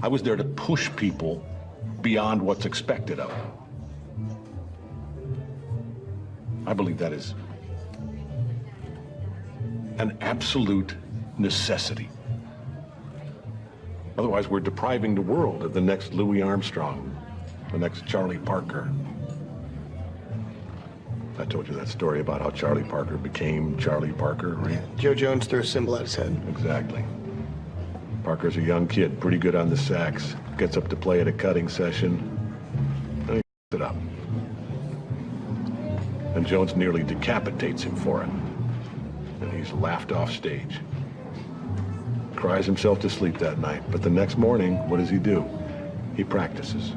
I was there to push people beyond what's expected of them. I believe that is an absolute necessity. Otherwise, we're depriving the world of the next Louis Armstrong, the next Charlie Parker. I told you that story about how Charlie Parker became Charlie Parker, right? Joe Jones threw a cymbal at his head. Exactly. Parker's a young kid, pretty good on the sax, gets up to play at a cutting session, and he it up. And Jones nearly decapitates him for it. And he's laughed off stage. Cries himself to sleep that night. But the next morning, what does he do? He practices.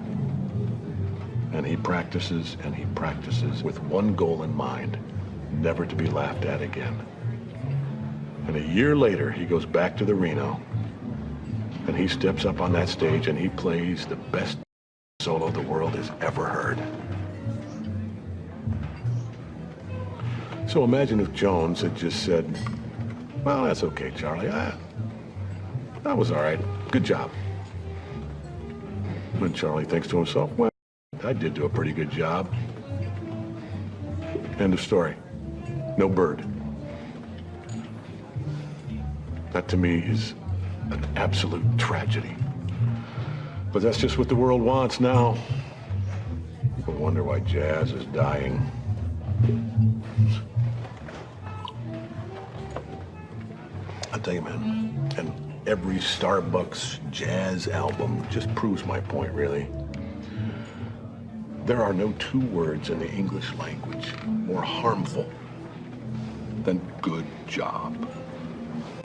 And he practices and he practices with one goal in mind: never to be laughed at again. And a year later, he goes back to the Reno, and he steps up on that stage and he plays the best solo the world has ever heard. So imagine if Jones had just said, well, that's okay, Charlie. That was all right. Good job. And Charlie thinks to himself, well, I did do a pretty good job. End of story. No bird. That to me is an absolute tragedy. But that's just what the world wants now. People wonder why jazz is dying. I'll tell you, man, and every Starbucks jazz album just proves my point, really. There are no two words in the English language more harmful than good job.